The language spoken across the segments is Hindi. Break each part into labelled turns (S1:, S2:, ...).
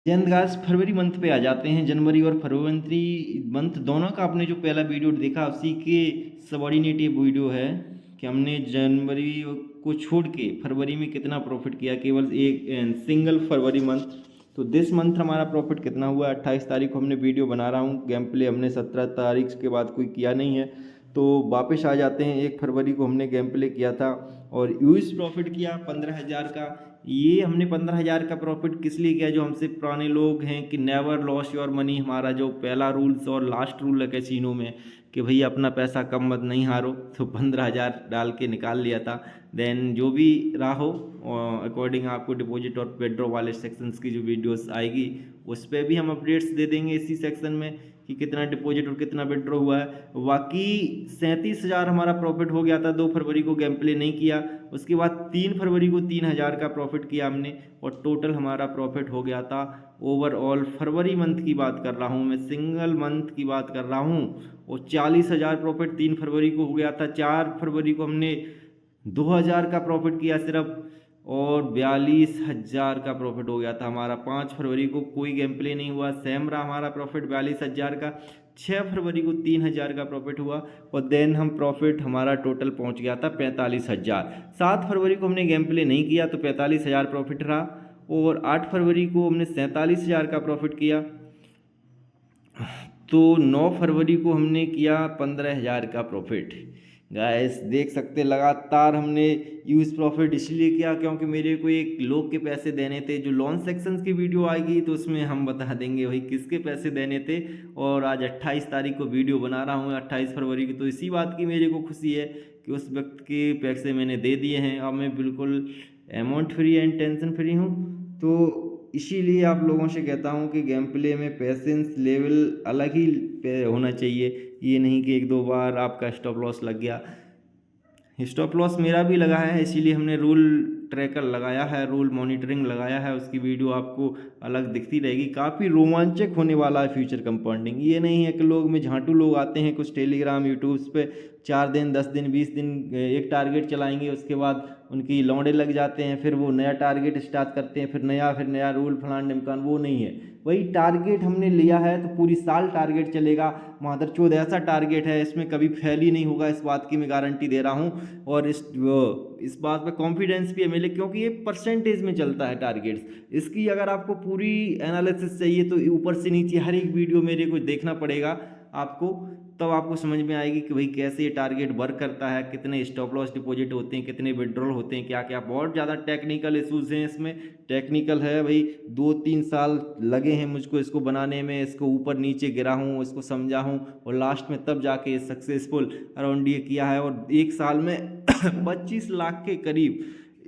S1: जैन गाइस फरवरी मंथ पे आ जाते हैं। जनवरी और फरवरी मंथ दोनों का आपने जो पहला वीडियो देखा उसी के सबऑर्डिनेट ये वीडियो है कि हमने जनवरी को छोड़ के फरवरी में कितना प्रॉफिट किया, केवल एक सिंगल फरवरी मंथ। तो दिस मंथ हमारा प्रॉफिट कितना हुआ, 28 तारीख को हमने वीडियो बना रहा हूँ। गेम प्ले हमने 17 तारीख के बाद कोई किया नहीं है। तो वापस आ जाते हैं, 1 फरवरी को हमने गेम प्ले किया था और यूज प्रॉफिट किया 15,000 का। ये हमने 15,000 का प्रॉफिट किस लिए किया, जो हमसे पुराने लोग हैं कि नेवर लॉस योर मनी, हमारा जो पहला रूल्स और लास्ट रूल है कैसीनो में कि भैया अपना पैसा कम मत नहीं हारो। तो 15,000 डाल के निकाल लिया था। देन जो भी रहा हो अकॉर्डिंग आपको डिपॉजिट और विड्रॉ वाले सेक्शंस की जो वीडियोस आएगी उस पर भी हम अपडेट्स दे देंगे इसी सेक्शन में कि कितना डिपॉजिट और कितना विड्रॉ हुआ है। बाकी 37,000 हमारा प्रॉफिट हो गया था। 2 फरवरी को गेम प्ले नहीं किया, उसके बाद 3 फरवरी को 3,000 का प्रॉफिट किया हमने और टोटल हमारा प्रॉफिट हो गया था ओवरऑल। फरवरी मंथ की बात कर रहा हूँ मैं, सिंगल मंथ की बात कर रहा हूँ, और 40,000 प्रॉफिट 3 फरवरी को हो गया था। 4 फरवरी को हमने 2,000 का प्रॉफिट किया सिर्फ और 42,000 का प्रॉफिट हो गया था हमारा। 5 फरवरी को कोई गेम प्ले नहीं हुआ, सेम रहा हमारा प्रॉफिट 42,000 का। 6 फरवरी को 3,000 का प्रॉफिट हुआ और देन हम प्रॉफिट हमारा टोटल पहुंच गया था 45,000। 7 फरवरी को हमने गेम प्ले नहीं किया तो 45,000 प्रॉफिट रहा और 8 फरवरी को हमने 47,000 का प्रॉफिट किया। तो 9 फरवरी को हमने किया 15,000 का प्रॉफिट। गाइस देख सकते लगातार हमने यूज प्रॉफिट इसलिए किया क्योंकि मेरे को एक लोग के पैसे देने थे। जो लोन सेक्शंस की वीडियो आएगी तो उसमें हम बता देंगे भाई किसके पैसे देने थे। और आज 28 तारीख को वीडियो बना रहा हूँ 28 फरवरी की, तो इसी बात की मेरे को खुशी है कि उस व्यक्ति के पैसे मैंने दे दिए हैं। अब मैं बिल्कुल amount free and tension free हूँ। तो इसीलिए आप लोगों से कहता हूँ कि गेम प्ले में पेशेंस लेवल अलग ही होना चाहिए। ये नहीं कि 1-2 बार आपका स्टॉप लॉस लग गया। स्टॉप लॉस मेरा भी लगा है, इसीलिए हमने रूल ट्रैकर लगाया है, रूल मॉनिटरिंग लगाया है। उसकी वीडियो आपको अलग दिखती रहेगी। काफ़ी रोमांचक होने वाला है फ्यूचर कंपाउंडिंग। ये नहीं है कि लोग में झांटू लोग आते हैं कुछ टेलीग्राम यूट्यूब्स पे 4 दिन 10 दिन 20 दिन एक टारगेट चलाएंगे, उसके बाद उनकी लौंडे लग जाते हैं, फिर वो नया टारगेट स्टार्ट करते हैं, फिर नया रूल फलान ढिमकान। वो नहीं है। वही टारगेट हमने लिया है तो पूरी साल टारगेट चलेगा। मादरचोद ऐसा टारगेट है, इसमें कभी फेल ही नहीं होगा, इस बात की मैं गारंटी दे रहा हूँ। और इस बात पे कॉन्फिडेंस भी है मेरे, क्योंकि ये परसेंटेज में चलता है टारगेट्स। इसकी अगर आपको पूरी एनालिसिस चाहिए तो ऊपर से नीचे हर एक वीडियो मेरे को देखना पड़ेगा आपको, तब आपको समझ में आएगी कि भाई कैसे ये टारगेट वर्क करता है, कितने स्टॉप लॉस डिपॉजिट होते हैं, कितने विड्रॉल होते हैं, क्या क्या। बहुत ज़्यादा टेक्निकल इशूज़ हैं इसमें। टेक्निकल है भाई, 2-3 साल लगे हैं मुझको इसको बनाने में, इसको ऊपर नीचे गिरा हूँ, इसको समझा हूँ और लास्ट में तब जाके सक्सेसफुल अराउंड ये किया है। और 1 साल में 25 लाख के करीब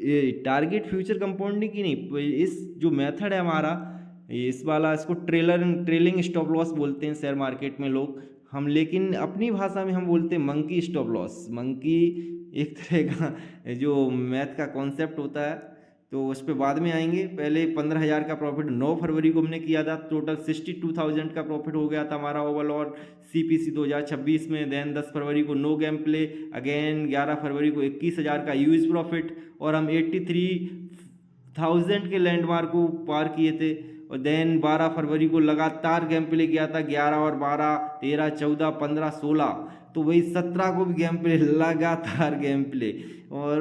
S1: ये टारगेट फ्यूचर कंपाउंडिंग की नहीं, इस जो मेथड है हमारा इस वाला, इसको ट्रेलिंग स्टॉप लॉस बोलते हैं शेयर मार्केट में लोग हम, लेकिन अपनी भाषा में हम बोलते हैं मंकी स्टॉप लॉस। मंकी एक तरह का जो मैथ का कॉन्सेप्ट होता है, तो उस पर बाद में आएंगे। पहले 15,000 का प्रॉफिट 9 फरवरी को हमने किया था। टोटल 62,000 का प्रॉफिट हो गया था हमारा ओवरऑल CPC 2026 में। देन 10 फरवरी को नो गेम प्ले अगेन। 11 फरवरी को 21,000 का यूज प्रॉफिट और हम 83,000 के लैंडमार्क को पार किए थे। और देन 12 फरवरी को लगातार गेम प्ले किया था, 11 और 12, 13, 14, 15, 16, तो वही 17 को भी गेम प्ले, लगातार गेम प्ले। और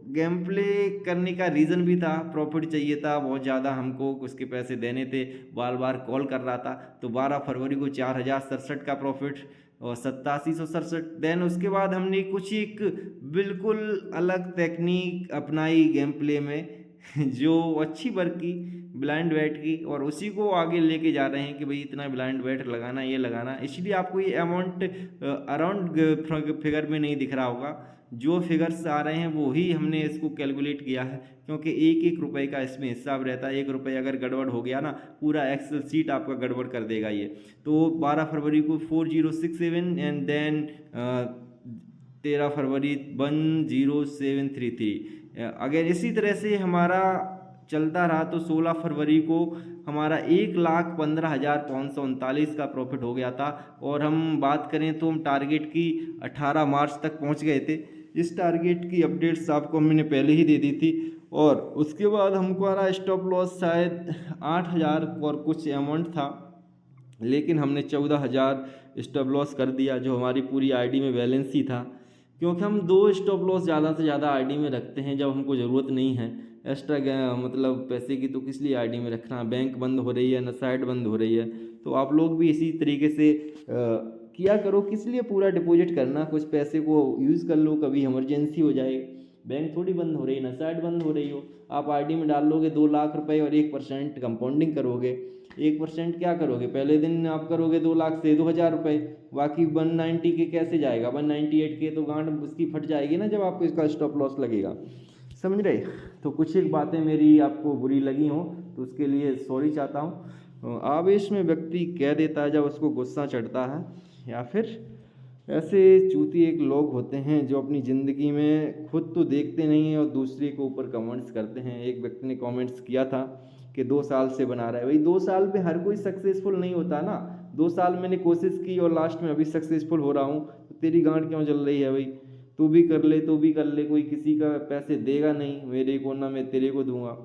S1: गेम प्ले करने का रीज़न भी था, प्रॉफिट चाहिए था बहुत ज़्यादा हमको, उसके पैसे देने थे, बार बार कॉल कर रहा था। तो 12 फरवरी को 4,067 का प्रॉफिट और 8767। देन उसके बाद हमने कुछ एक बिल्कुल अलग टेक्निक अपनाई गेम प्ले में जो अच्छी वर्क की, ब्लाइंड वेट की, और उसी को आगे लेके जा रहे हैं कि भाई इतना ब्लाइंड वेट लगाना, ये लगाना। इसलिए आपको ये अमाउंट अराउंड फिगर में नहीं दिख रहा होगा। जो फिगर्स आ रहे हैं वो ही हमने इसको कैलकुलेट किया है, क्योंकि 1-1 रुपये का इसमें हिसाब रहता है। 1 रुपये अगर गड़बड़ हो गया ना, पूरा एक्सेल सीट आपका गड़बड़ कर देगा ये। तो 12 फरवरी को 4067 एंड देन 13 फरवरी 10733। अगर इसी तरह से हमारा चलता रहा तो 16 फरवरी को हमारा 1,15,539 का प्रॉफिट हो गया था। और हम बात करें तो हम टारगेट की 18 मार्च तक पहुंच गए थे। इस टारगेट की अपडेट्स आपको मैंने पहले ही दे दी थी और उसके बाद हमको आ रहा स्टॉप लॉस शायद 8,000 और कुछ अमाउंट था, लेकिन हमने 14,000 स्टॉप लॉस कर दिया जो हमारी पूरी आईडी में बैलेंस ही था, क्योंकि हम 2 स्टॉप लॉस ज़्यादा से ज़्यादा आईडी में रखते हैं जब हमको ज़रूरत नहीं है एक्स्ट्रा मतलब पैसे की, तो किस लिए आईडी में रखना। बैंक बंद हो रही है ना, साइट बंद हो रही है, तो आप लोग भी इसी तरीके से किया करो। किस लिए पूरा डिपॉजिट करना, कुछ पैसे को यूज़ कर लो, कभी इमरजेंसी हो जाए। बैंक थोड़ी बंद हो रही ना, साइट बंद हो रही हो, आप आईडी में डाल लोगे 2 लाख रुपए और 1% कंपाउंडिंग करोगे। 1% क्या करोगे, पहले दिन आप करोगे 2 लाख से 2,000 रुपये, बाकी 190 के कैसे जाएगा, 198 के तो गांड उसकी फट जाएगी ना जब आपको इसका स्टॉप लॉस लगेगा, समझ रहे। तो कुछ एक बातें मेरी आपको बुरी लगी हों तो उसके लिए सॉरी चाहता हूँ। आवेश में व्यक्ति कह देता है जब उसको गुस्सा चढ़ता है, या फिर ऐसे चूती एक लोग होते हैं जो अपनी ज़िंदगी में खुद तो देखते नहीं हैं और दूसरे के ऊपर कमेंट्स करते हैं। एक व्यक्ति ने कमेंट्स किया था कि 2 साल से बना रहा है। भाई 2 साल में हर कोई सक्सेसफुल नहीं होता ना। 2 साल मैंने कोशिश की और लास्ट में अभी सक्सेसफुल हो रहा हूँ, तो तेरी गांड क्यों जल रही है भाई। तू भी कर ले, तू भी कर ले, कोई किसी का पैसे देगा नहीं मेरे को, ना मैं तेरे को दूंगा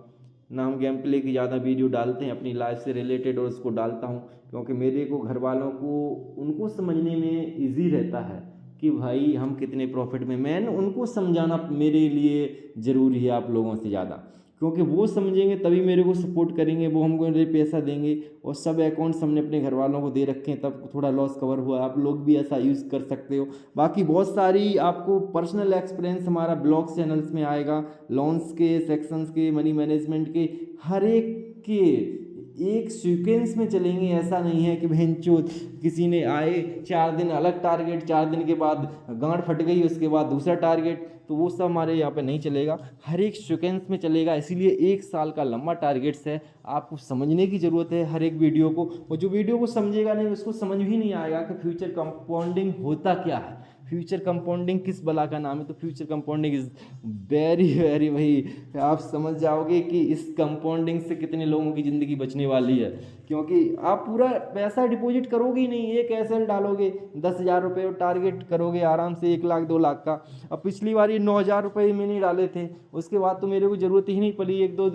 S1: ना। हम गेम प्ले की ज़्यादा वीडियो डालते हैं अपनी लाइफ से रिलेटेड, और उसको डालता हूँ क्योंकि मेरे को घर वालों को उनको समझने में इजी रहता है कि भाई हम कितने प्रॉफिट में। मैंने उनको समझाना मेरे लिए ज़रूरी है आप लोगों से ज़्यादा, क्योंकि वो समझेंगे तभी मेरे को सपोर्ट करेंगे, वो हमको पैसा देंगे। और सब अकाउंट्स हमने अपने घर वालों को दे रखे हैं, तब थोड़ा लॉस कवर हुआ। आप लोग भी ऐसा यूज़ कर सकते हो। बाकी बहुत सारी आपको पर्सनल एक्सपीरियंस हमारा ब्लॉग चैनल्स में आएगा, लोन्स के, सेक्शंस के, मनी मैनेजमेंट के, हर एक के एक सीक्वेंस में चलेंगे। ऐसा नहीं है कि बहनचोद किसी ने आए 4 दिन अलग टारगेट, 4 दिन के बाद गांड फट गई, उसके बाद दूसरा टारगेट, तो वो सब हमारे यहाँ पे नहीं चलेगा। हर एक सीक्वेंस में चलेगा, इसीलिए 1 साल का लंबा टारगेट्स है। आपको समझने की ज़रूरत है हर एक वीडियो को, और जो वीडियो को समझेगा नहीं उसको समझ भी नहीं आएगा कि फ्यूचर कंपाउंडिंग होता क्या है। फ्यूचर कंपाउंडिंग किस बला का नाम है, तो future compounding is very very, भाई आप समझ जाओगे कि इस कंपाउंडिंग से कितने लोगों की ज़िंदगी बचने वाली है। क्योंकि आप पूरा पैसा डिपॉजिट करोगे ही नहीं, एक ऐसे डालोगे 10,000 रुपये और टारगेट करोगे आराम से 1 लाख 2 लाख का। अब पिछली बार ये 9,000 रुपये मैंने डाले थे, उसके बाद तो मेरे को ज़रूरत ही नहीं पड़ी। 1-2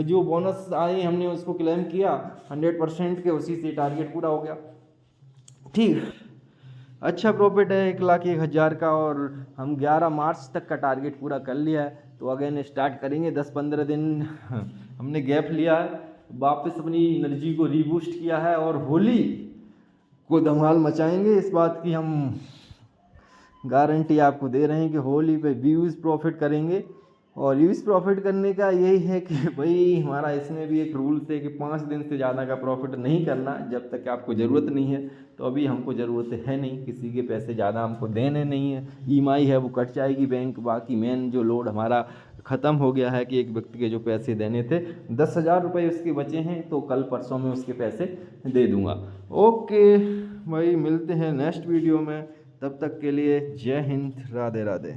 S1: जो बोनस आए हमने उसको क्लेम किया 100% के, उसी से टारगेट पूरा हो गया। ठीक, अच्छा प्रॉफिट है 1,01,000 का, और हम 11 मार्च तक का टारगेट पूरा कर लिया है। तो अगेन स्टार्ट करेंगे। 10-15 दिन हमने गैप लिया है, वापस अपनी एनर्जी को रीबूस्ट किया है और होली को धमाल मचाएंगे। इस बात की हम गारंटी आपको दे रहे हैं कि होली पे व्यूज़ प्रॉफिट करेंगे। और व्यूज़ प्रॉफिट करने का यही है कि भाई हमारा इसमें भी एक रूल्स है कि 5 दिन से ज़्यादा का प्रॉफिट नहीं करना जब तक आपको ज़रूरत नहीं है। तो अभी हमको ज़रूरत है नहीं, किसी के पैसे ज़्यादा हमको देने नहीं है। EMI है वो कट जाएगी बैंक, बाकी मेन जो लोड हमारा ख़त्म हो गया है कि एक व्यक्ति के जो पैसे देने थे 10,000 रुपये उसके बचे हैं, तो कल परसों में उसके पैसे दे दूँगा। ओके भाई, मिलते हैं नेक्स्ट वीडियो में, तब तक के लिए जय हिंद, राधे राधे।